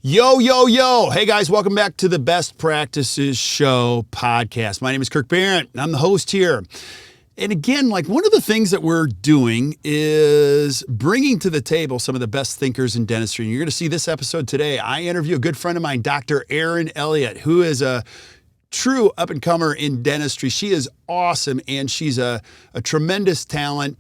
Yo, yo, yo. Hey, guys, welcome back to the Best Practices Show podcast. My name is Kirk Behrendt, and I'm the host here. And again, like one of the things that we're doing is bringing to the table some of the best thinkers in dentistry. And you're going to see this episode today. I interview a good friend of mine, Dr. Erin Elliott, who is a true up-and-comer in dentistry. She is awesome, and she's a tremendous talent.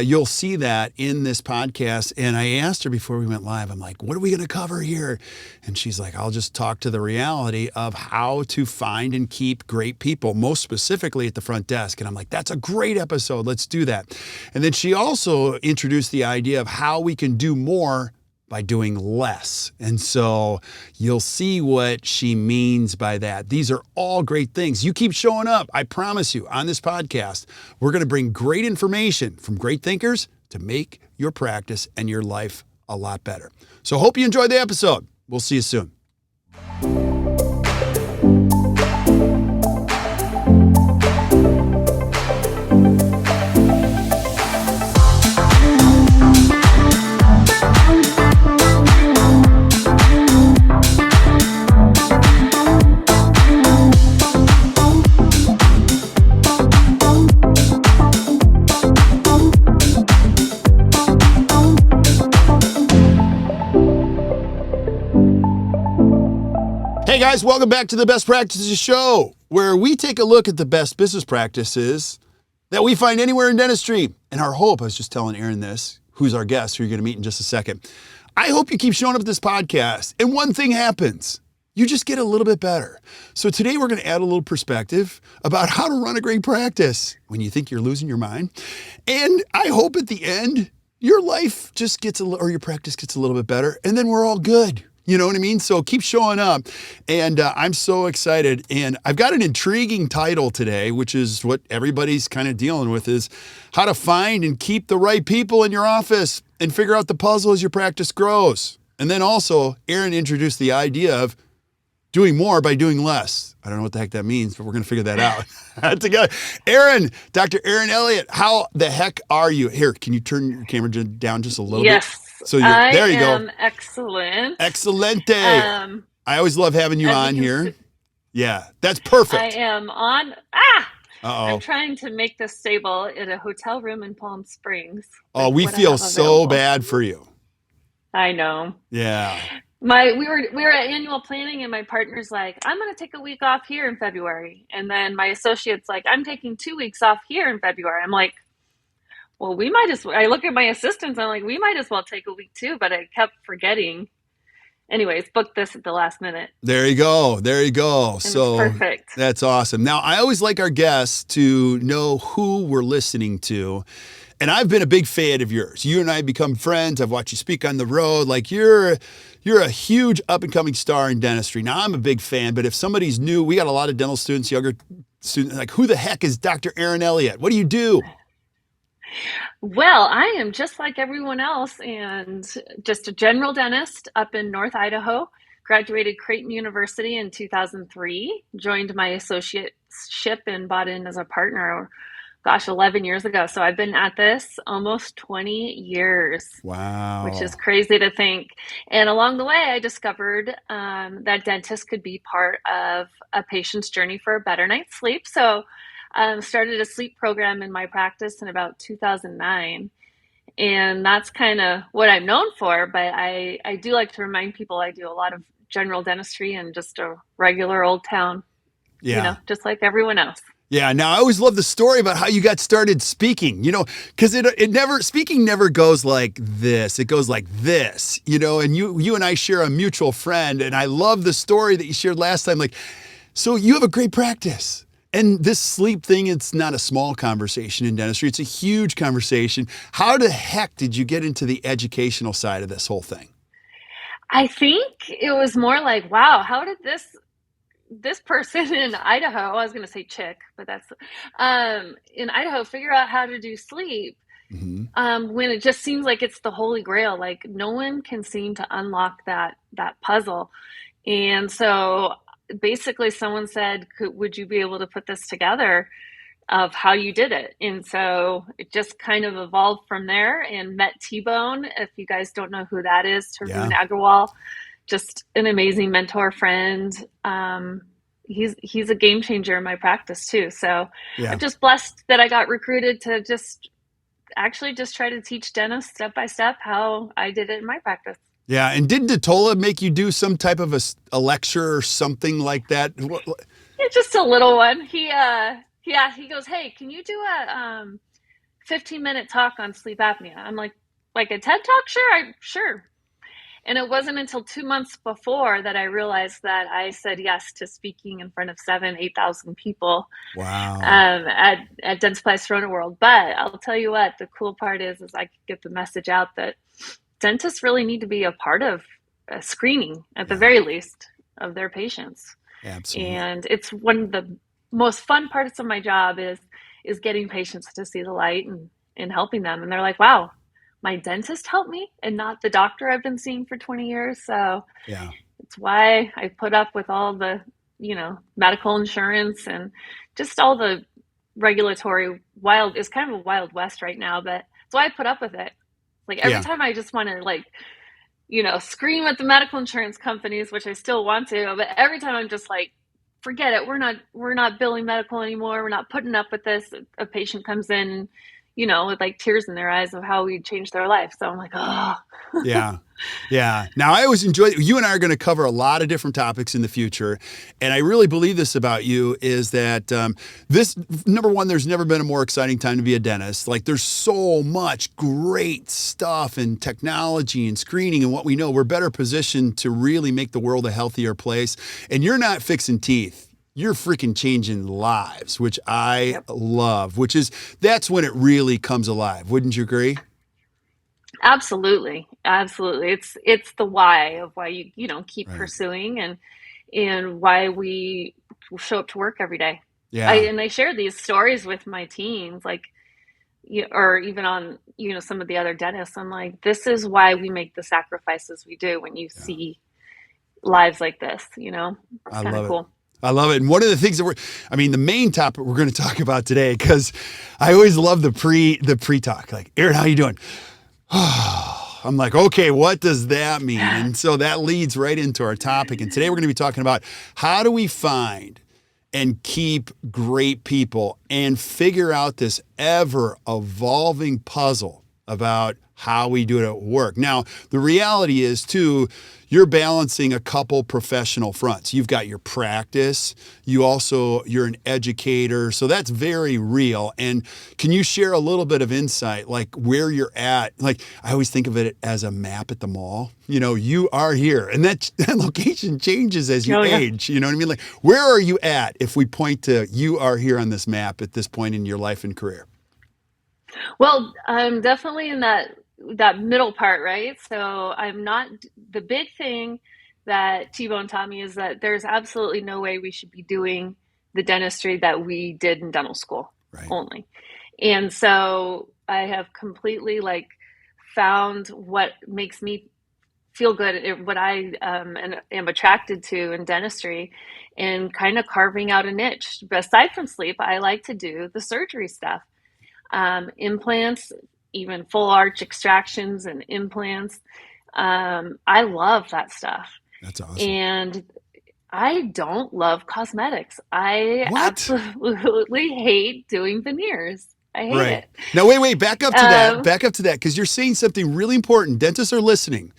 You'll see that in this podcast. And I asked her before we went live, I'm like, what are we going to cover here? And she's like, I'll just talk to the reality of how to find and keep great people, most specifically at the front desk. And I'm like, that's a great episode. Let's do that. And then she also introduced the idea of how we can do more by doing less. And so you'll see what she means by that. These are all great things. You keep showing up. I promise you on this podcast, we're going to bring great information from great thinkers to make your practice and your life a lot better. So hope you enjoyed the episode. We'll see you soon. Hey guys, welcome back to the Best Practices Show, where we take a look at the best business practices that we find anywhere in dentistry. And our hope, I was just telling Erin this, who's our guest, who you're going to meet in just a second. I hope you keep showing up at this podcast. And one thing happens, you just get a little bit better. So today we're going to add a little perspective about how to run a great practice when you think you're losing your mind. And I hope at the end, your life just gets or your practice gets a little bit better. And then we're all good. You know what I mean? So keep showing up. And I'm so excited. And I've got an intriguing title today, which is what everybody's kind of dealing with, is how to find and keep the right people in your office and figure out the puzzle as your practice grows. And then also, Erin introduced the idea of doing more by doing less. I don't know what the heck that means, but we're going to figure that out together. Erin, Dr. Erin Elliott, how the heck are you? Here, can you turn your camera down just a little bit? Yes. So there you go. I am excellent. Excelente. I always love having you on here. Yeah, that's perfect. I am on. Uh-oh. I'm trying to make this stable in a hotel room in Palm Springs. Oh, we feel so bad for you. I know. Yeah. We were at annual planning, and my partner's like, I'm going to take a week off here in February. And then my associate's like, I'm taking 2 weeks off here in February. I'm like, well, we might as well. I look at my assistants, I'm like, we might as well take a week too, but I kept forgetting. Anyways, booked this at the last minute. There you go. There you go. And so it's perfect. That's awesome. Now, I always like our guests to know who we're listening to. And I've been a big fan of yours. You and I have become friends. I've watched you speak on the road. Like you're a huge up and coming star in dentistry. Now, I'm a big fan, but if somebody's new, we got a lot of dental students, younger students, like who the heck is Dr. Erin Elliott? What do you do? Well, I am just like everyone else and just a general dentist up in North Idaho. Graduated Creighton University in 2003, joined my associateship and bought in as a partner, 11 years ago. So I've been at this almost 20 years. Wow. Which is crazy to think. And along the way, I discovered that dentists could be part of a patient's journey for a better night's sleep. So started a sleep program in my practice in about 2009. And that's kind of what I'm known for. But I do like to remind people I do a lot of general dentistry and just a regular old town, just like everyone else. Yeah. Now I always love the story about how you got started speaking, because speaking never goes like this. It goes like this, and you and I share a mutual friend. And I love the story that you shared last time. Like, so you have a great practice. And this sleep thing, it's not a small conversation in dentistry. It's a huge conversation. How the heck did you get into the educational side of this whole thing? I think it was more like, wow, how did this person in Idaho, I was going to say chick, but that's in Idaho, figure out how to do sleep when it just seems like it's the holy grail. Like no one can seem to unlock that puzzle. And so basically someone said, would you be able to put this together of how you did it? And so it just kind of evolved from there and met T-Bone. If you guys don't know who that is, Tarun Agarwal. just an amazing mentor friend. He's a game changer in my practice too. So I'm Yeah. just blessed that I got recruited to just actually just try to teach dentists step by step how I did it in my practice. Yeah. And did Datola make you do some type of a lecture or something like that? Yeah, just a little one. Yeah, he goes, "Hey, can you do a 15-minute talk on sleep apnea?" I'm like a TED talk? Sure. And it wasn't until 2 months before that I realized that I said yes to speaking in front of 8,000 people Wow. at Dentsply Sirona World. But I'll tell you what, the cool part is I could get the message out that dentists really need to be a part of a screening, at the Yeah. very least, of their patients. Absolutely. And it's one of the most fun parts of my job is getting patients to see the light and helping them. And they're like, wow, my dentist helped me and not the doctor I've been seeing for 20 years. So Yeah. it's why I put up with all the, medical insurance and just all the regulatory it's kind of a wild west right now, but that's why I put up with it. Like every Yeah. time I just want to scream at the medical insurance companies, which I still want to, but every time I'm just like, forget it. We're not billing medical anymore. We're not putting up with this. A patient comes in, with like tears in their eyes of how we changed their life. So I'm like, oh. Yeah. Yeah. Now, I always enjoy you and I are going to cover a lot of different topics in the future. And I really believe this about you is that this, number one, there's never been a more exciting time to be a dentist. Like, there's so much great stuff and technology and screening and what we know. We're better positioned to really make the world a healthier place. And you're not fixing teeth. You're freaking changing lives, which I Yep. love, that's when it really comes alive. Wouldn't you agree? Absolutely. Absolutely. It's the why of why you keep Right. pursuing and why we show up to work every day. Yeah. I share these stories with my teams, like, or even on, some of the other dentists. I'm like, this is why we make the sacrifices we do when you Yeah. see lives like this, it's I kind of love it. cool. I love it. And one of the things the main topic we're going to talk about today, because I always love the pre-talk. Like, Erin, how you doing? I'm like, okay, what does that mean? And so that leads right into our topic. And today we're going to be talking about how do we find and keep great people and figure out this ever evolving puzzle about how we do it at work. Now, the reality is too, you're balancing a couple professional fronts. You've got your practice. You're an educator. So that's very real. And can you share a little bit of insight, like where you're at? Like, I always think of it as a map at the mall. You are here, and that location changes as you Oh yeah. age. You know what I mean? Like, where are you at if we point to you are here on this map at this point in your life and career? Well, I'm definitely in that middle part, right? So I'm not the big thing that T-Bone taught me is that there's absolutely no way we should be doing the dentistry that we did in dental school Right. only. And so I have completely found what makes me feel good, what I am attracted to in dentistry, and kind of carving out a niche. But aside from sleep, I like to do the surgery stuff, implants, even full arch extractions and implants. I love that stuff. That's awesome. And I don't love cosmetics. I What? absolutely hate doing veneers. I hate Right. it. Now, wait, back up to that. Um, Back up to that, because you're saying something really important. Dentists are listening.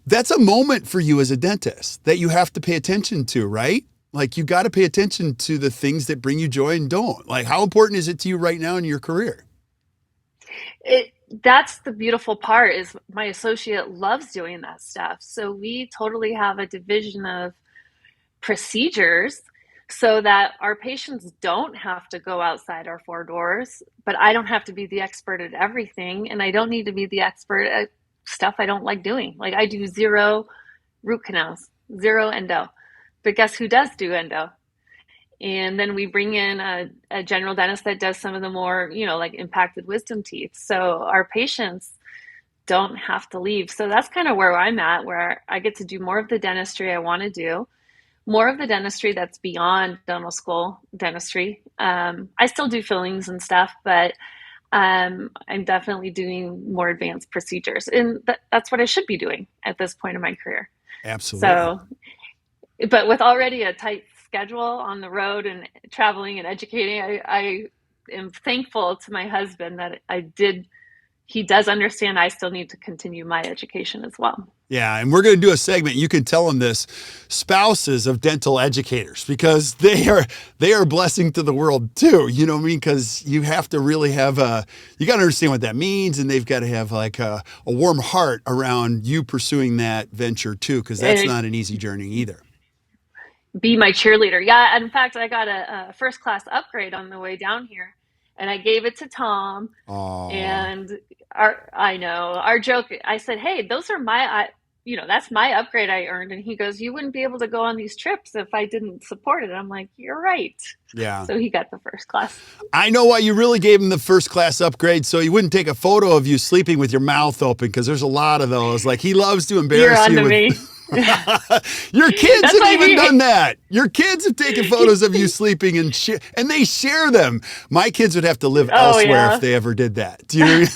That's a moment for you as a dentist that you have to pay attention to, right? Like, you got to pay attention to the things that bring you joy and don't. Like, how important is it to you right now in your career? it that's the beautiful part is my associate loves doing that stuff. So we totally have a division of procedures so that our patients don't have to go outside our four doors, but I don't have to be the expert at everything, and I don't need to be the expert at stuff I don't like doing. Like, I do zero root canals, zero endo. But guess who does do endo? And then we bring in a general dentist that does some of the more, like impacted wisdom teeth. So our patients don't have to leave. So that's kind of where I'm at, where I get to do more of the dentistry I want to do, more of the dentistry that's beyond dental school dentistry. I still do fillings and stuff, but I'm definitely doing more advanced procedures, and that's what I should be doing at this point in my career. Absolutely. So, but with already a tight schedule on the road and traveling and educating, I am thankful to my husband that he does understand I still need to continue my education as well. Yeah, and we're going to do a segment. You can tell them this, spouses of dental educators, because they are a blessing to the world too. You know what I mean? Because you have to really have you got to understand what that means, and they've got to have like a warm heart around you pursuing that venture too, because that's And not an easy journey either. be my cheerleader. Yeah, in fact, I got a first class upgrade on the way down here, and I gave it to Tom. Oh, And I know our joke. I said, "Hey, those are that's my upgrade I earned." And he goes, "You wouldn't be able to go on these trips if I didn't support it." I'm like, "You're right." yeah. So he got the first class. I know why you really gave him the first class upgrade, so he wouldn't take a photo of you sleeping with your mouth open, because there's a lot of those. Like, he loves to You're embarrass on you to with. me. Your kids That's have why even done that. Your kids have taken photos of you sleeping and they share them. My kids would have to live Oh elsewhere if yeah. they ever did that. Do you know what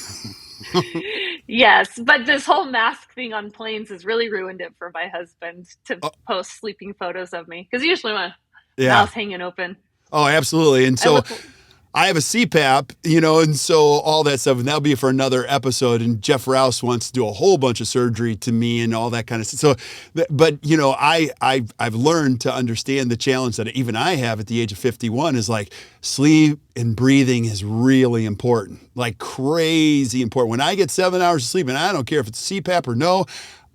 I mean? Yes, but this whole mask thing on planes has really ruined it for my husband to Oh, post sleeping photos of me because usually my yeah. mouth's hanging open. Oh, absolutely. And I so look. I have a CPAP, and so all that stuff, and that'll be for another episode. And Jeff Rouse wants to do a whole bunch of surgery to me and all that kind of stuff. So, but I've learned to understand the challenge that even I have at the age of 51 is like sleep and breathing is really important, like crazy important. When I get 7 hours of sleep, and I don't care if it's CPAP or no,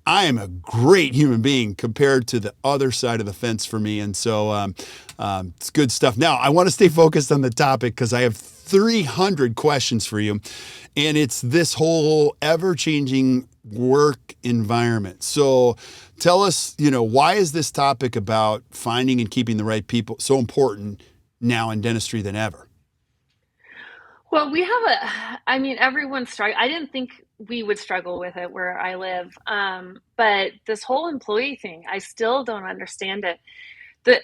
I am a great human being compared to the other side of the fence for me. And so it's good stuff. Now, I want to stay focused on the topic because I have 300 questions for you. And it's this whole ever changing work environment. So tell us, why is this topic about finding and keeping the right people so important now in dentistry than ever? Well, I mean, everyone's struggling. I didn't think we would struggle with it where I live. But this whole employee thing, I still don't understand it.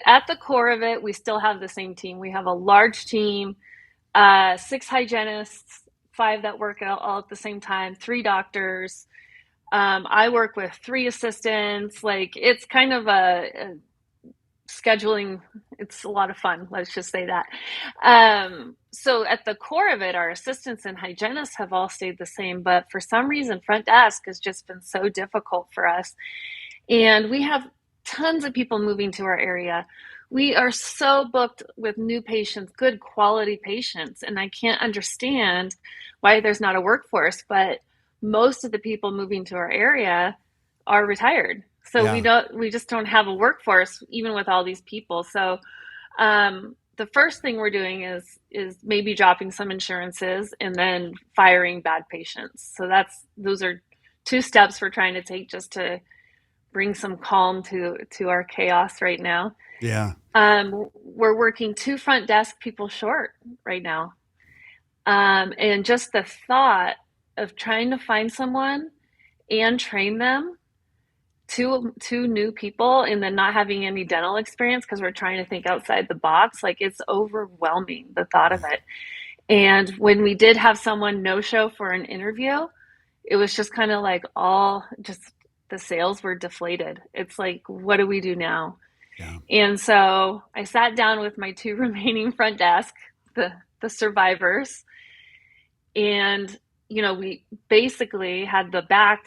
At the core of it, we still have the same team. We have a large team, 6 hygienists, five that work all at the same time, 3 doctors. I work with 3 assistants. Like it's kind of a scheduling. It's a lot of fun. Let's just say that. So at the core of it, our assistants and hygienists have all stayed the same, but for some reason, front desk has just been so difficult for us. And we have tons of people moving to our area. We are so booked with new patients, good quality patients, and I can't understand why there's not a workforce, but most of the people moving to our area are retired. So Yeah. we just don't have a workforce even with all these people. So the first thing we're doing is maybe dropping some insurances and then firing bad patients. So those are 2 steps we're trying to take just to bring some calm to our chaos right now. Yeah. We're working 2 front desk people short right now. And just the thought of trying to find someone and train them, two new people, and then not having any dental experience because we're trying to think outside the box, like it's overwhelming, the thought of it. And when we did have someone no show for an interview, it was just kind of like all just the sales were deflated. It's like, what do we do now? Yeah. And so I sat down with my 2 remaining front desk, the survivors, and we basically had the back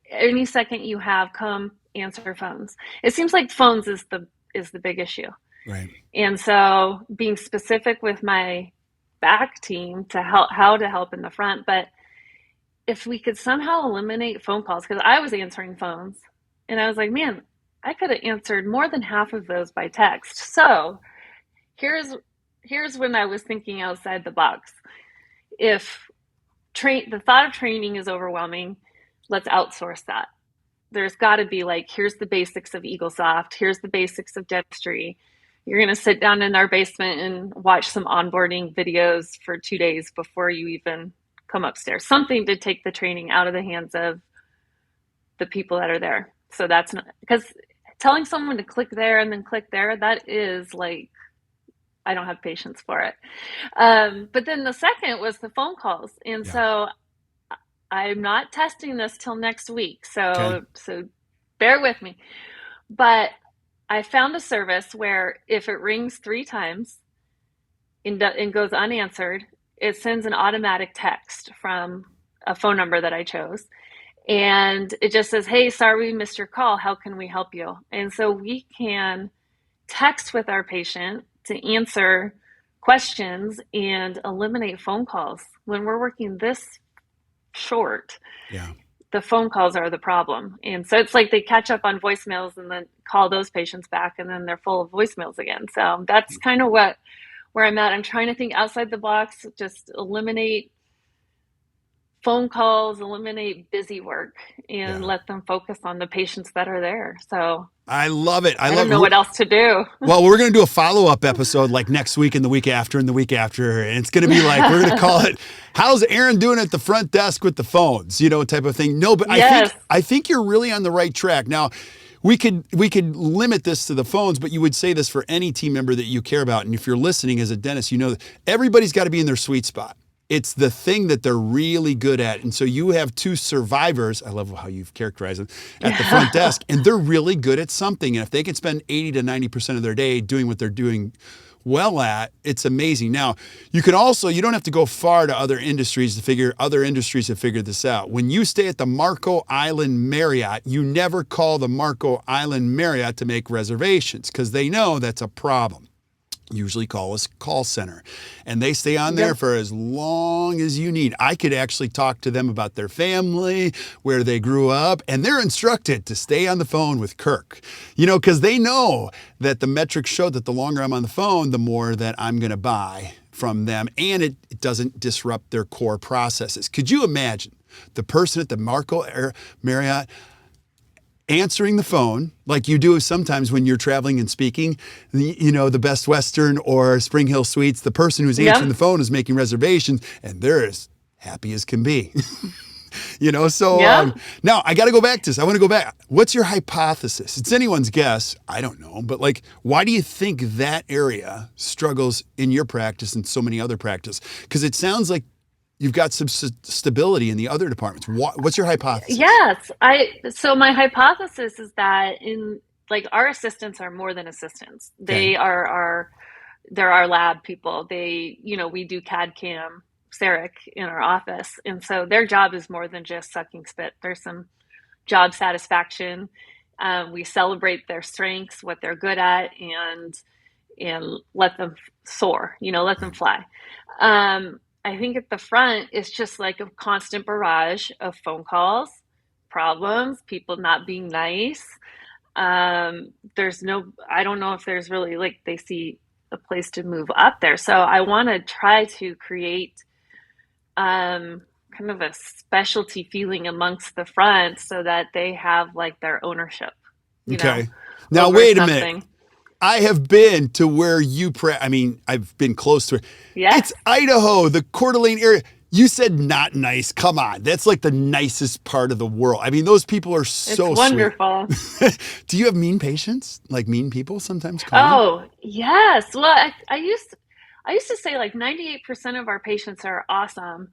any second you have come answer phones. It seems like phones is the big issue. Right. And so being specific with my back team to help how to help in the front, but if we could somehow eliminate phone calls, because I was answering phones and I was like, man, I could have answered more than half of those by text. So here's when I was thinking outside the box. If the thought of training is overwhelming, let's outsource that. There's got to be like, here's the basics of EagleSoft, here's the basics of dentistry. You're going to sit down in our basement and watch some onboarding videos for 2 days before you even come upstairs. Something to take the training out of the hands of the people that are there. So that's not, because telling someone to click there and then click there, that is like I don't have patience for it. But then the second was the phone calls. And Yeah. so I'm not testing this till next week. Okay. So bear with me. But I found a service where if it rings 3 times and goes unanswered, it sends an automatic text from a phone number that I chose. And it just says, hey, sorry we missed your call. How can we help you? And so we can text with our patient to answer questions and eliminate phone calls. When we're working this short, Yeah. the phone calls are the problem. And so it's like they catch up on voicemails and then call those patients back, and then they're full of voicemails again. So that's kind of where I'm at. I'm trying to think outside the box, just eliminate phone calls, eliminate busy work, and Yeah. let them focus on the patients that are there. So I love it. I I love don't know it. what else to do. Well, we're going to do a follow-up episode like next week and the week after and the week after. And it's going to be like, we're going to call it, how's Erin doing at the front desk with the phones, type of thing. No, but Yes. I think you're really on the right track. Now, we could limit this to the phones, but you would say this for any team member that you care about. And if you're listening as a dentist, you know that everybody's got to be in their sweet spot. It's the thing that they're really good at. And so you have 2 survivors, I love how you've characterized them, at the front desk, and they're really good at something. And if they can spend 80 to 90% of their day doing what they're doing well at, it's amazing. Now, you don't have to go far to other industries have figured this out. When you stay at the Marco Island Marriott, you never call the Marco Island Marriott to make reservations because they know that's a problem. Usually call us call center, and they stay on there for as long as you need. I could actually talk to them about their family, where they grew up, and they're instructed to stay on the phone with Kirk, because they know that the metrics show that the longer I'm on the phone, the more that I'm going to buy from them, and it doesn't disrupt their core processes. Could you imagine the person at the Marco Marriott answering the phone like you do sometimes when you're traveling and speaking, the Best Western or Spring Hill Suites, the person who's answering the phone is making reservations and they're as happy as can be. Now I got to go back to this. I want to go back. What's your hypothesis? It's anyone's guess. I don't know. But why do you think that area struggles in your practice and so many other practices? Because it sounds like you've got some stability in the other departments. What's your hypothesis? Yes. So my hypothesis is that our assistants are more than assistants. Okay. They're our lab people. We do CAD CAM, CEREC in our office. And so their job is more than just sucking spit. There's some job satisfaction. We celebrate their strengths, what they're good at, and let them soar, let them fly. I think at the front, it's just like a constant barrage of phone calls, problems, people not being nice. I don't know if there's really they see a place to move up there. So I want to try to create kind of a specialty feeling amongst the front so that they have their ownership. Okay. Now, wait a minute. I have been to where I've been close to it. Yes. It's Idaho, the Coeur d'Alene area. You said not nice. Come on. That's the nicest part of the world. Those people are so it's wonderful. Sweet. Do you have mean patients? Mean people sometimes call Oh, yes. Well, I used to say 98% of our patients are awesome.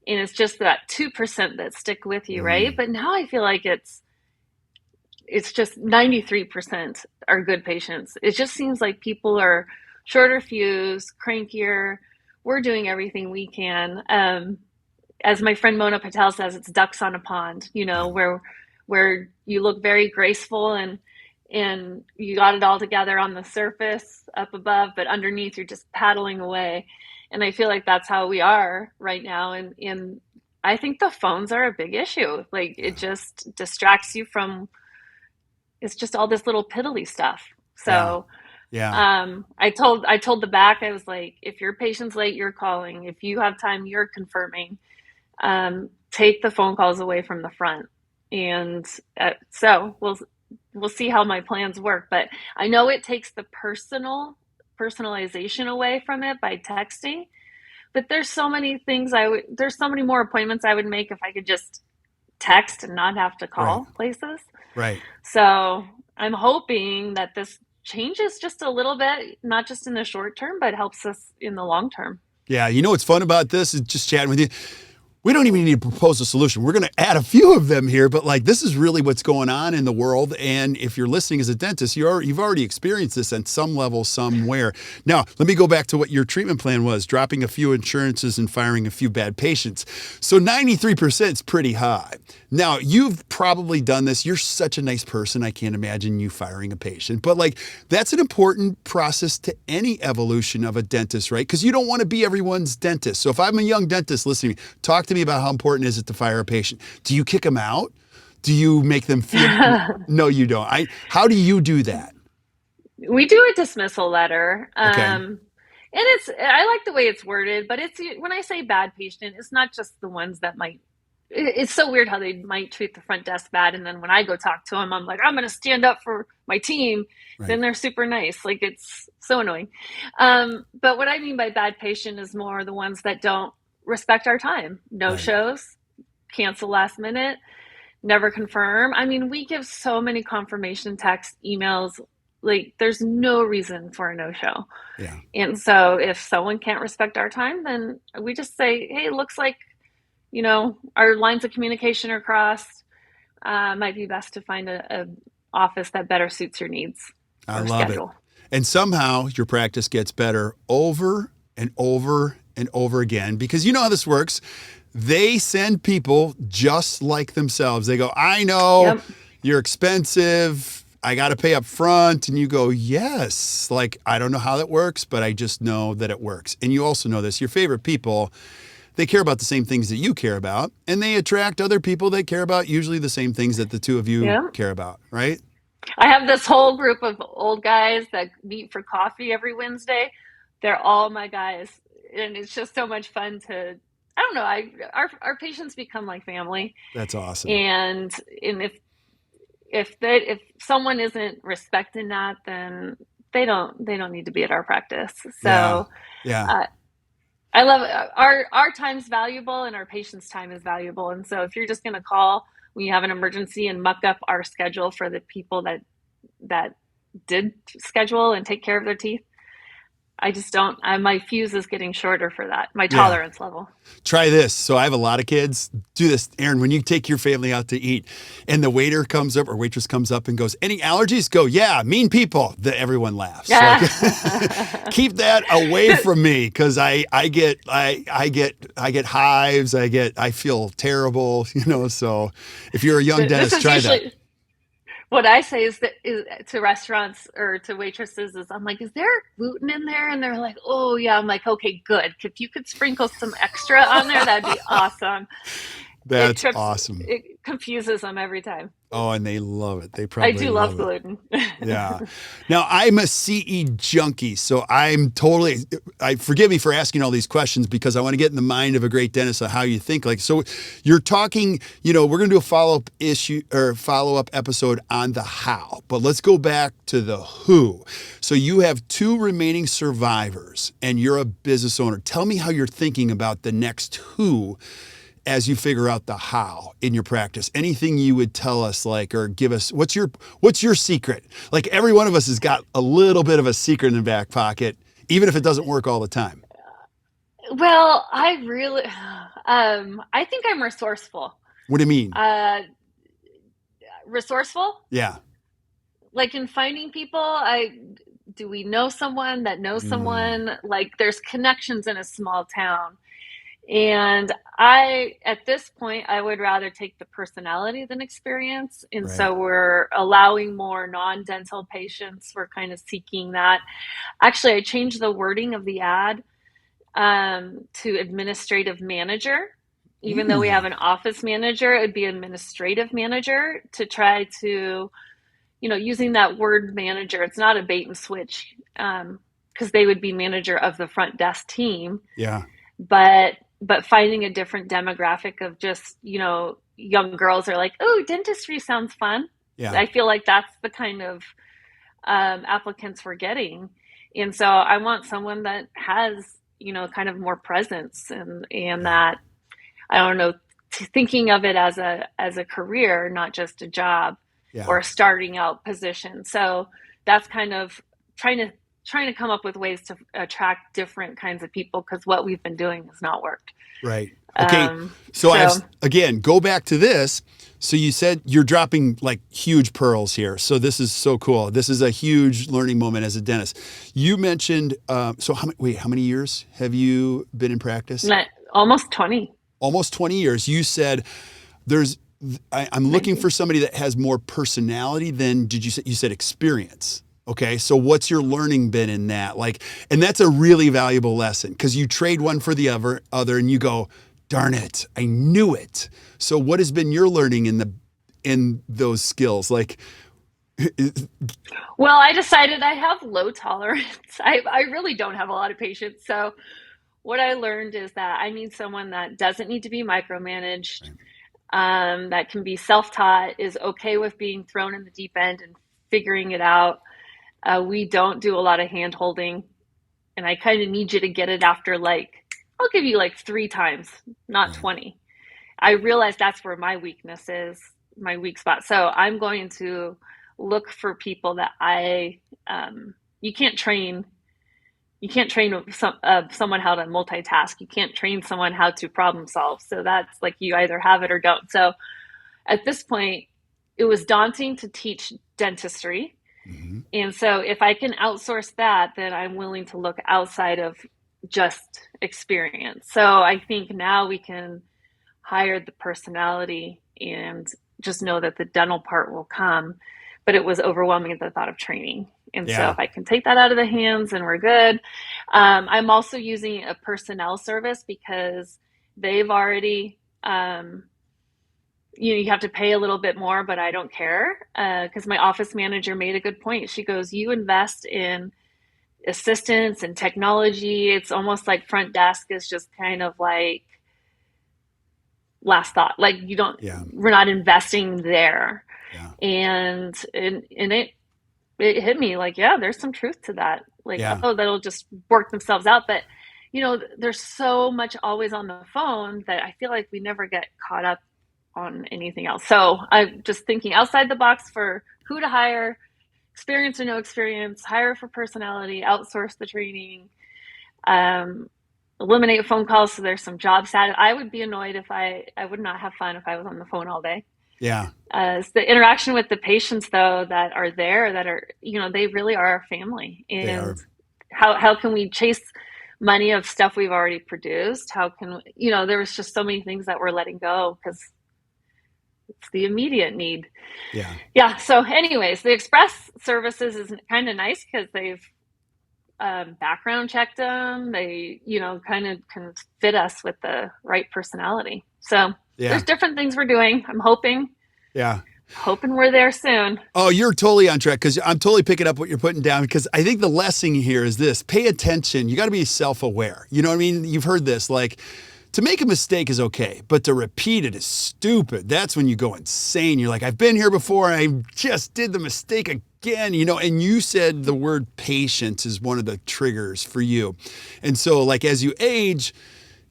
And it's just that 2% that stick with you, right? But now I feel like it's just 93% are good patients. It just seems like people are shorter fuse, crankier. We're doing everything we can. As my friend Mona Patel says, it's ducks on a pond, where you look very graceful and you got it all together on the surface up above, but underneath you're just paddling away. And I feel like that's how we are right now. And I think the phones are a big issue. It just distracts you from, it's just all this little piddly stuff. So I told the back, I was like, if your patient's late, you're calling. If you have time, you're confirming. Take the phone calls away from the front. And so we'll see how my plans work. But I know it takes the personalization away from it by texting. But there's so many things there's so many more appointments I would make if I could just text and not have to call places. Right. So I'm hoping that changes just a little bit, not just in the short term, but helps us in the long term. Yeah, you know what's fun about this is just chatting with you. We don't even need to propose a solution. We're going to add a few of them here, but like this is really what's going on in the world. And if you're listening as a dentist, you've already experienced this at some level somewhere. Now, let me go back to what your treatment plan was, dropping a few insurances and firing a few bad patients. So 93% is pretty high. Now, you've probably done this. You're such a nice person. I can't imagine you firing a patient, but like that's an important process to any evolution of a dentist, right? Because you don't want to be everyone's dentist. So if I'm a young dentist listening, talk to me about how important is it to fire a patient. Do you kick them out? Do you make them feel? No, you don't. How do you do that? We do a dismissal letter. Okay. And I like the way it's worded, but when I say bad patient, it's not just the ones that it's so weird how they might treat the front desk bad. And then when I go talk to them, I'm like, I'm going to stand up for my team. Right. Then they're super nice. Like, it's so annoying. But what I mean by bad patient is more the ones that don't respect our time. No shows, cancel last minute, never confirm. I mean, we give so many confirmation texts, emails, like there's no reason for a no-show. Yeah. And so if someone can't respect our time, then we just say, hey, it looks like, our lines of communication are crossed. Might be best to find a office that better suits your needs. I love schedule. It. And somehow your practice gets better over and over and over again, because you know how this works. They send people just like themselves. They go, I know you're expensive. I got to pay up front. And you go, yes. Like, I don't know how that works, but I just know that it works. And you also know this, your favorite people, they care about the same things that you care about, and they attract other people that care about usually the same things that the two of you care about, right? I have this whole group of old guys that meet for coffee every Wednesday. They're all my guys. And it's just so much fun to, I don't know, our patients become like family. That's awesome. And if someone isn't respecting that, then they don't need to be at our practice. So I love our time's valuable and our patient's time is valuable. And so if you're just going to call when you have an emergency and muck up our schedule for the people that did schedule and take care of their teeth, I just don't, my fuse is getting shorter for that, my tolerance level. Try this. So I have a lot of kids. Do this, Erin, when you take your family out to eat and the waiter comes up or waitress comes up and goes, any allergies? Go, yeah, mean people. Everyone laughs. Like, keep that away from me, because I get hives. I feel terrible, so if you're a young dentist, try that. What I say is to restaurants or to waitresses is I'm like, is there gluten in there? And they're like, oh yeah. I'm like, okay, good. If you could sprinkle some extra on there, that'd be awesome. That's awesome. It confuses them every time. Oh, and they love it. They probably I do love gluten. Yeah. Now, I'm a CE junkie, so forgive me for asking all these questions, because I want to get in the mind of a great dentist on how you think. Like, so you're talking, we're going to do a follow-up episode on the how, but let's go back to the who. So you have 2 remaining survivors and you're a business owner. Tell me how you're thinking about the next who as you figure out the how in your practice. Anything you would tell us, like, or give us, what's your secret? Like, every one of us has got a little bit of a secret in the back pocket, even if it doesn't work all the time. Well, I really, I think I'm resourceful. What do you mean? Resourceful? Yeah. Like, in finding people, do we know someone that knows someone? Like, there's connections in a small town. And at this point, I would rather take the personality than experience. And so we're allowing more non-dental patients. We're kind of seeking that. Actually, I changed the wording of the ad to administrative manager. Even though we have an office manager, it would be administrative manager, to try to, using that word manager. It's not a bait and switch, because they would be manager of the front desk team. Yeah. But finding a different demographic of just, young girls are like, oh, dentistry sounds fun. Yeah. I feel like that's the kind of applicants we're getting. And so I want someone that has, kind of more presence and that, I don't know, thinking of it as a career, not just a job or a starting out position. So that's kind of trying to come up with ways to attract different kinds of people, because what we've been doing has not worked. Right. Okay. So again, go back to this. So you said you're dropping like huge pearls here. So this is so cool. This is a huge learning moment as a dentist. You mentioned, so how many years have you been in practice? Almost 20. Almost 20 years. You said I'm looking for somebody that has more personality than, you said experience. Okay. So what's your learning been in that? Like, and that's a really valuable lesson, because you trade one for the other and you go, darn it, I knew it. So what has been your learning in those skills? Like, well, I decided I have low tolerance. I really don't have a lot of patience. So what I learned is that I need someone that doesn't need to be micromanaged, that can be self-taught, is okay with being thrown in the deep end and figuring it out. We don't do a lot of hand holding, and I kind of need you to get it after, like, I'll give you like 3 times, not 20. I realize that's where my weakness is, my weak spot. So I'm going to look for people that you can't train someone how to multitask. You can't train someone how to problem solve. So that's like, you either have it or don't. So at this point, it was daunting to teach dentistry. Mm-hmm. And so if I can outsource that, then I'm willing to look outside of just experience. So I think now we can hire the personality and just know that the dental part will come. But it was overwhelming at the thought of training. And so if I can take that out of the hands and we're good. I'm also using a personnel service, because they've already, you have to pay a little bit more, but I don't care, because my office manager made a good point. She goes, you invest in assistance and technology. It's almost like front desk is just kind of like last thought. Like, we're not investing there. Yeah. And it hit me like, yeah, there's some truth to that. Like, that'll just work themselves out. But, there's so much always on the phone that I feel like we never get caught up on anything else. So I'm just thinking outside the box for who to hire, experience or no experience, hire for personality, outsource the training, eliminate phone calls. So there's some job status. I would be annoyed if I would not have fun if I was on the phone all day. Yeah. It's the interaction with the patients, though, that are there, that are, they really are our family. And how can we chase money of stuff we've already produced? How can, there was just so many things that we're letting go because it's the immediate need. Yeah. Yeah. So anyways, the express services is kind of nice because they've background checked them. They, kind of can fit us with the right personality. So there's different things we're doing. I'm hoping. Yeah. Hoping we're there soon. Oh, you're totally on track, because I'm totally picking up what you're putting down, because I think the lesson here is this: pay attention. You got to be self-aware. You know what I mean? You've heard this, like, to make a mistake is okay, but to repeat it is stupid. That's when you go insane. You're like, I've been here before. I just did the mistake again, and you said the word patience is one of the triggers for you. And so, like, as you age,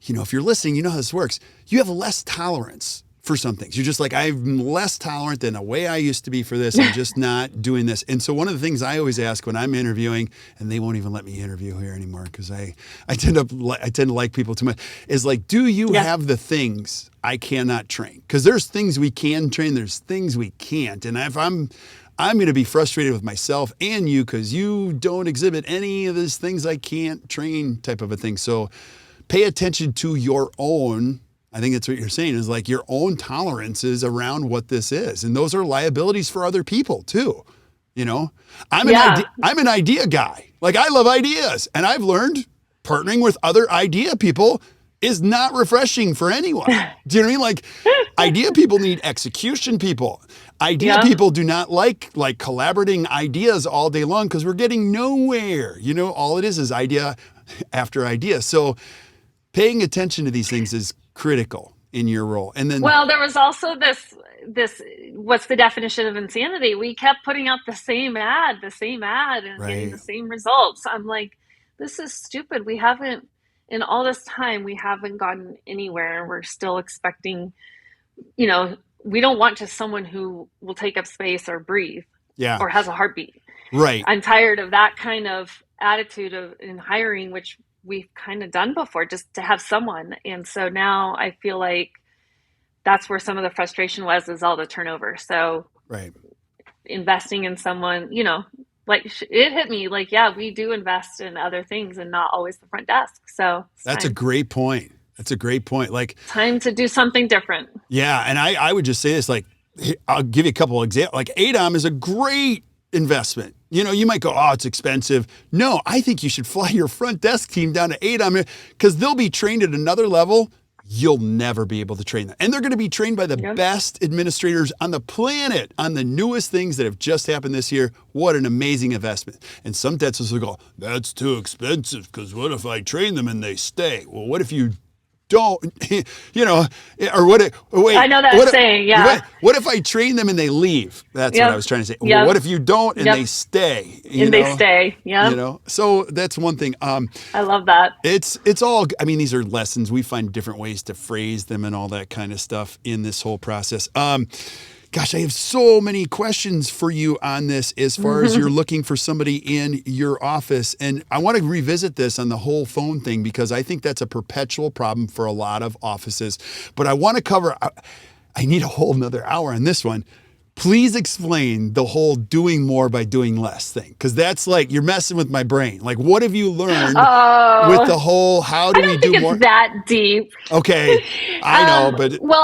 if you're listening, you know how this works. You have less tolerance for some things. You're just like, I'm less tolerant than the way I used to be for this. I'm just not doing this. And so one of the things I always ask when I'm interviewing, and they won't even let me interview here anymore because I tend to like people too much, is like, do you have the things I cannot train? Because there's things we can train, there's things we can't. And if I'm going to be frustrated with myself and you because you don't exhibit any of these things I can't train type of a thing. So pay attention to your own. I think that's what you're saying, is like your own tolerances around what this is. And those are liabilities for other people too. I'm an idea guy. Like, I love ideas, and I've learned partnering with other idea people is not refreshing for anyone. Do you know what I mean? Like, idea people need execution people. Idea people do not like collaborating ideas all day long because we're getting nowhere. All it is idea after idea. So paying attention to these things is critical in your role. And then, well, there was also this, what's the definition of insanity? We kept putting out the same ad and getting the same results. I'm like, this is stupid. We haven't, in all this time, we haven't gotten anywhere. We're still expecting, we don't want just someone who will take up space or breathe or has a heartbeat. Right. I'm tired of that kind of attitude in hiring, which we've kind of done before, just to have someone. And so now I feel like that's where some of the frustration was, is all the turnover. So Right. investing in someone, like it hit me like, yeah, we do invest in other things and not always the front desk. So it's That's a time. great point. That's a great point. Like, Time to do something different. yeah. And I would just say this, like, I'll give you a couple of examples. Like ADOM is a great investment. You might go, oh, it's expensive. No, I think you should fly your front desk team down to ADOM because they'll be trained at another level. You'll never be able to train them. And they're going to be trained by the best administrators on the planet on the newest things that have just happened this year. What an amazing investment. And some dentists will go, that's too expensive because what if I train them and they stay? Well, what if you don't, or wait. I know that saying, yeah. What if I train them and they leave? That's what I was trying to say. Yep. Well, what if you don't and they stay? They stay, yeah. So that's one thing. I love that. It's all, I mean, these are lessons. We find different ways to phrase them and all that kind of stuff in this whole process. Gosh, I have so many questions for you on this as far as you're looking for somebody in your office. And I want to revisit this on the whole phone thing because I think that's a perpetual problem for a lot of offices. But I want to cover, I need a whole nother hour on this one. Please explain the whole doing more by doing less thing. Because that's like, you're messing with my brain. Like, what have you learned with the whole, how do we do more? I don't think it's that deep. Okay, I know, but. Well,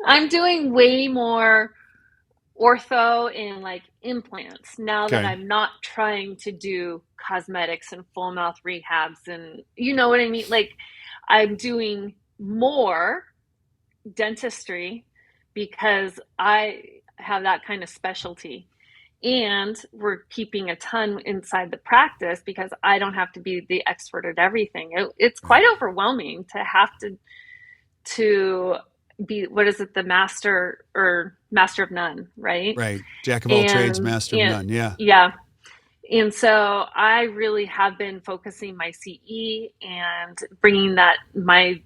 I'm doing way more ortho and like implants now that I'm not trying to do cosmetics and full mouth rehabs and you know what I mean? Like I'm doing more dentistry because I have that kind of specialty. And we're keeping a ton inside the practice because I don't have to be the expert at everything. It's quite overwhelming to have to be, what is it, the master of none, right? Right. Jack of all trades, master of none. Yeah. Yeah. And so I really have been focusing my CE and bringing that my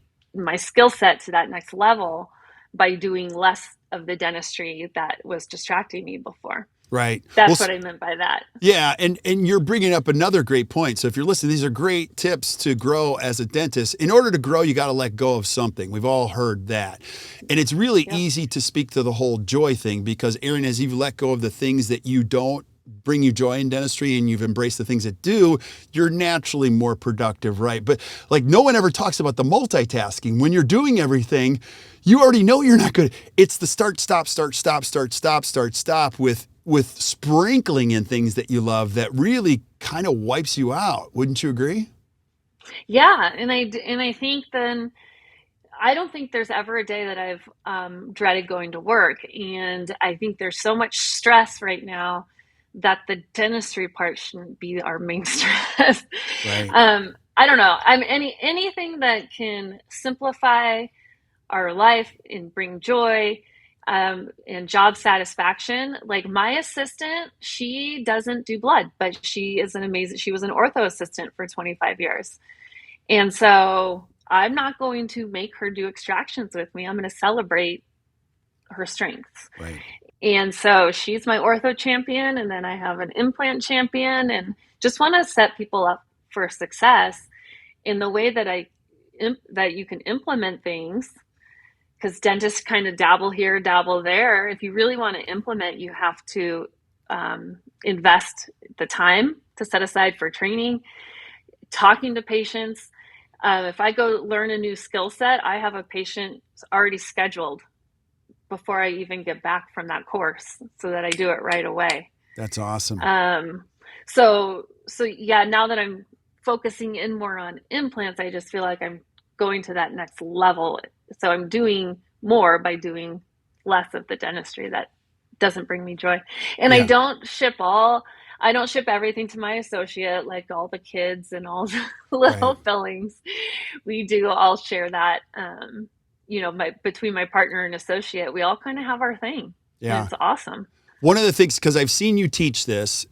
skill set to that next level by doing less of the dentistry that was distracting me before. Right. That's what I meant by that. Yeah. And you're bringing up another great point. So if you're listening, these are great tips to grow as a dentist. In order to grow, you got to let go of something. We've all heard that. And it's really easy to speak to the whole joy thing because, Erin, as you've let go of the things that you don't bring you joy in dentistry and you've embraced the things that do, you're naturally more productive, right? But like no one ever talks about the multitasking. When you're doing everything, you already know you're not good. It's the start, stop, start, stop, start, stop, start, stop with sprinkling in things that you love that really kind of wipes you out. Wouldn't you agree? Yeah. And I think then I don't think there's ever a day that I've dreaded going to work. And I think there's so much stress right now that the dentistry part shouldn't be our main stress. Right. I don't know. Anything that can simplify our life and bring joy and job satisfaction. Like my assistant, she doesn't do blood, but she was an ortho assistant for 25 years. And so I'm not going to make her do extractions with me. I'm going to celebrate her strengths. Right. And so she's my ortho champion. And then I have an implant champion and just want to set people up for success in the way that that you can implement things. Because dentists kind of dabble here, dabble there. If you really want to implement, you have to invest the time to set aside for training, talking to patients. If I go learn a new skill set, I have a patient already scheduled before I even get back from that course so that I do it right away. That's awesome. So yeah, now that I'm focusing in more on implants, I just feel like I'm going to that next level. So I'm doing more by doing less of the dentistry that doesn't bring me joy. And I don't ship everything to my associate, like all the kids and all the little fillings. We do all share that, between my partner and associate, we all kind of have our thing. Yeah. And it's awesome. One of the things, because I've seen you teach this,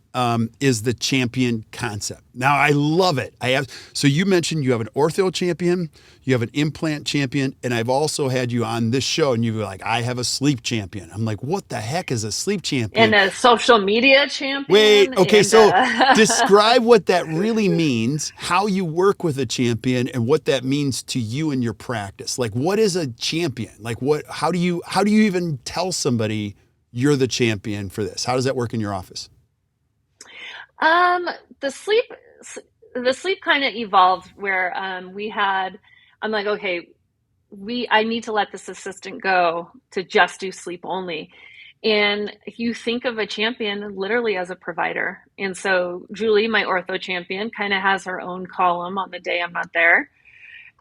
is the champion concept. Now, I love it. So you mentioned you have an ortho champion, you have an implant champion, and I've also had you on this show, and you were like, I have a sleep champion. I'm like, what the heck is a sleep champion? And a social media champion. Wait, okay, and, so describe what that really means, how you work with a champion, and what that means to you in your practice. Like, what is a champion? Like, how do you even tell somebody you're the champion for this? How does that work in your office? The sleep kind of evolved where I'm like, okay, I need to let this assistant go to just do sleep only. And you think of a champion literally as a provider. And so Julie, my ortho champion, kind of has her own column on the day I'm not there.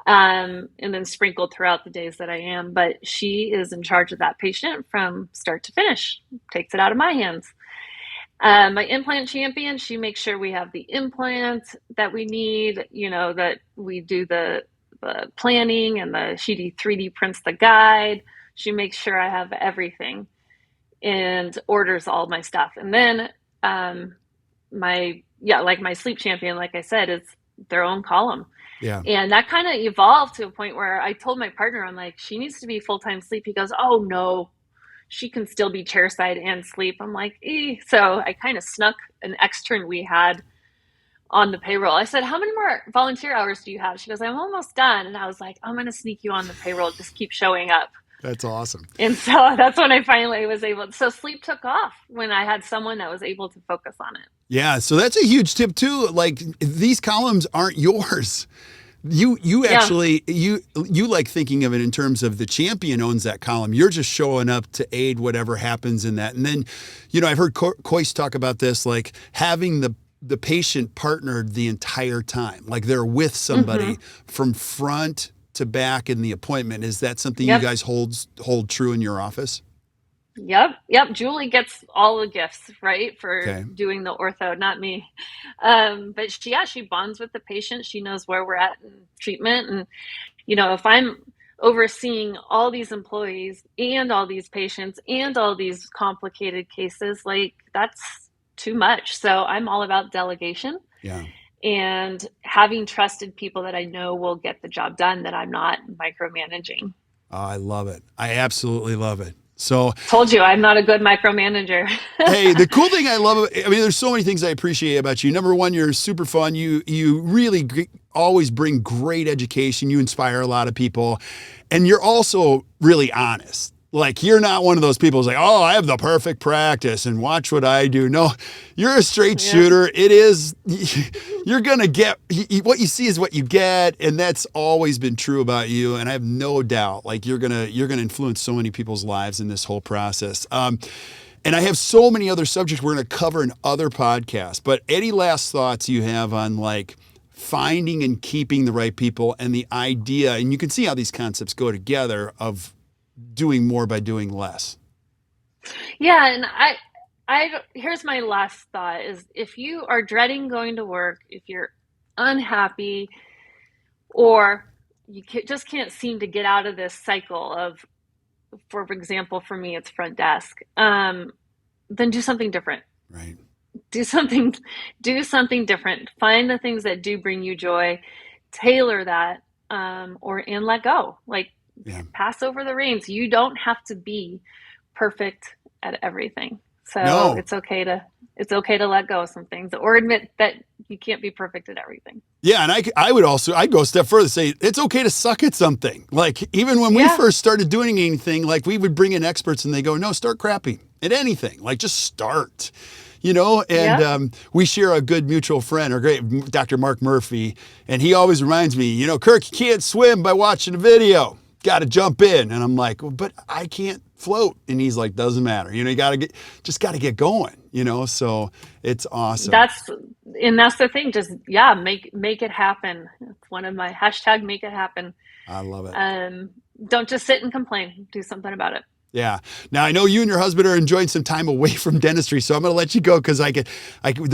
And then sprinkled throughout the days that I am, but she is in charge of that patient from start to finish, takes it out of my hands. My implant champion, she makes sure we have the implant that we need, that we do the planning, and she 3D prints the guide. She makes sure I have everything and orders all my stuff. And then my sleep champion, like I said, is their own column. Yeah. And that kind of evolved to a point where I told my partner, I'm like, she needs to be full-time sleep. He goes, oh no, she can still be chairside and sleep. I'm like, So I kind of snuck an extern we had on the payroll. I said, how many more volunteer hours do you have? She goes, I'm almost done. And I was like, I'm going to sneak you on the payroll. Just keep showing up. That's awesome. And so that's when I finally was able. So sleep took off when I had someone that was able to focus on it. Yeah. So that's a huge tip too. Like, these columns aren't yours. You actually, you like thinking of it in terms of the champion owns that column. You're just showing up to aid whatever happens in that. And then, I've heard Kois talk about this, like having the patient partnered the entire time, like they're with somebody from front to back in the appointment. Is that something you guys hold true in your office? Yep. Julie gets all the gifts, right, for doing the ortho, not me. But she bonds with the patient. She knows where we're at in treatment. And, if I'm overseeing all these employees and all these patients and all these complicated cases, like that's too much. So I'm all about delegation. Yeah. And having trusted people that I know will get the job done, that I'm not micromanaging. Oh, I love it. I absolutely love it. So told you I'm not a good micromanager. Hey, the cool thing I love, there's so many things I appreciate about you. Number one, you're super fun. You really always bring great education. You inspire a lot of people, and you're also really honest. Like, you're not one of those people who's like, oh, I have the perfect practice and watch what I do. No, you're a straight shooter. It is, you're going to get, what you see is what you get. And that's always been true about you. And I have no doubt, like, you're going to influence so many people's lives in this whole process. And I have so many other subjects we're going to cover in other podcasts. But any last thoughts you have on, like, finding and keeping the right people, and the idea, and you can see how these concepts go together, of doing more by doing less? Yeah. And here's my last thought is, if you are dreading going to work, if you're unhappy, or you just can't seem to get out of this cycle of, for example, for me, it's front desk, then do something different. Right. Do something different. Find the things that do bring you joy, tailor that, and let go. Like, pass over the reins. You don't have to be perfect at everything. So it's okay to let go of some things, or admit that you can't be perfect at everything. Yeah. And I'd go a step further, say it's okay to suck at something. Like, even when we first started doing anything, like, we would bring in experts and they go, no, start crapping at anything. Like, just start. And we share a good mutual friend, our great Dr. Mark Murphy, and he always reminds me, Kirk, you can't swim by watching a video. Got to jump in. And I'm like, well, but I can't float. And he's like, doesn't matter. You got to get going, so it's awesome. That's the thing. Just, make it happen. It's one of my hashtag, make it happen. I love it. Don't just sit and complain. Do something about it. Yeah. Now, I know you and your husband are enjoying some time away from dentistry, so I'm going to let you go, because this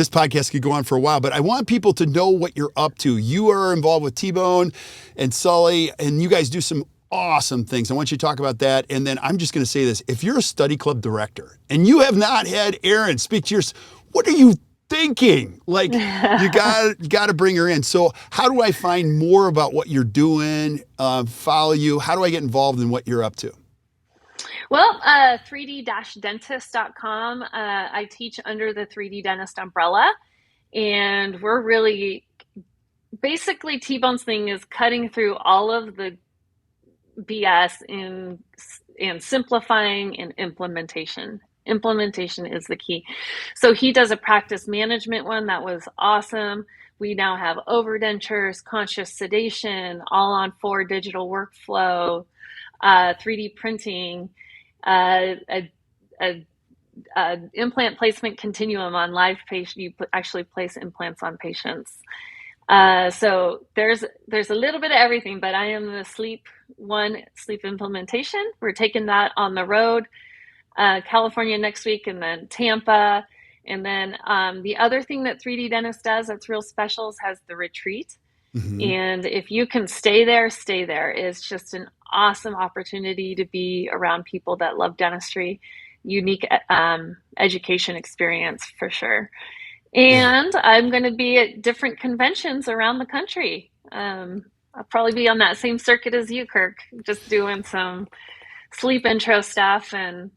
podcast could go on for a while, but I want people to know what you're up to. You are involved with T-Bone and Sully, and you guys do some awesome things. I want you to talk about that. And then I'm just going to say this. If you're a study club director and you have not had Erin speak to what are you thinking. Like you got to bring her in. So how do I find more about what you're doing? Follow you? How do I get involved in what you're up to? Well, 3d-dentist.com. I teach under the 3D dentist umbrella, and we're really basically T-Bone's thing is cutting through all of the BS and simplifying and implementation. Implementation is the key. So he does a practice management one that was awesome. We now have overdentures, conscious sedation, all on 4 digital workflow, 3D printing, a implant placement continuum on live patient. You actually place implants on patients. So there's a little bit of everything, but I am the sleep implementation. We're taking that on the road, California next week, and then Tampa. And then the other thing that 3D Dentist does that's real special is has the retreat. Mm-hmm. And if you can stay there, stay there. It's just an awesome opportunity to be around people that love dentistry. Unique education experience for sure. And I'm going to be at different conventions around the country. I'll probably be on that same circuit as you, Kirk, just doing some sleep intro stuff. And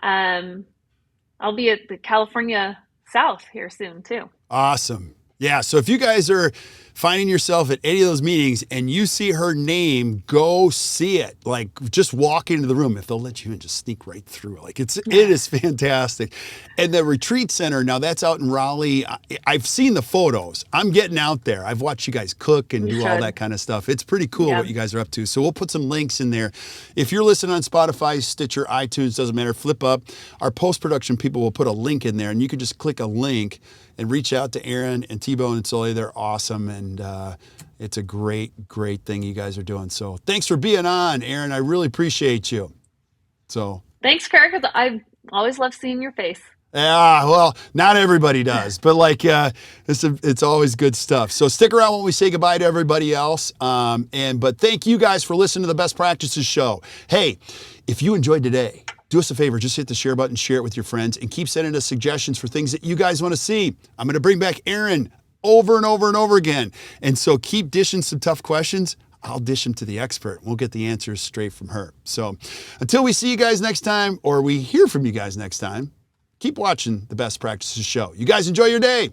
I'll be at the California South here soon, too. Awesome. Yeah. So if you guys are finding yourself at any of those meetings and you see her name, go see it. Like just walk into the room. If they'll let you in, just sneak right through. Like it is fantastic. And the retreat center, now that's out in Raleigh. I've seen the photos. I'm getting out there. I've watched you guys cook and do all that kind of stuff. It's pretty cool what you guys are up to. So we'll put some links in there. If you're listening on Spotify, Stitcher, iTunes, doesn't matter, flip up. Our post-production people will put a link in there and you can just click a link and reach out to Erin and T-Bone and Sully. They're awesome. And it's a great thing you guys are doing. So thanks for being on, Erin. I really appreciate you. So thanks, Kirk. I always love seeing your face. Yeah, well, not everybody does, but like it's always good stuff. So stick around when we say goodbye to everybody else. But thank you guys for listening to the Best Practices Show. Hey, if you enjoyed today, do us a favor, just hit the share button, share it with your friends, and keep sending us suggestions for things that you guys want to see. I'm going to bring back Erin over and over and over again. And so keep dishing some tough questions. I'll dish them to the expert. We'll get the answers straight from her. So until we see you guys next time, or we hear from you guys next time, keep watching the Best Practices Show. You guys enjoy your day.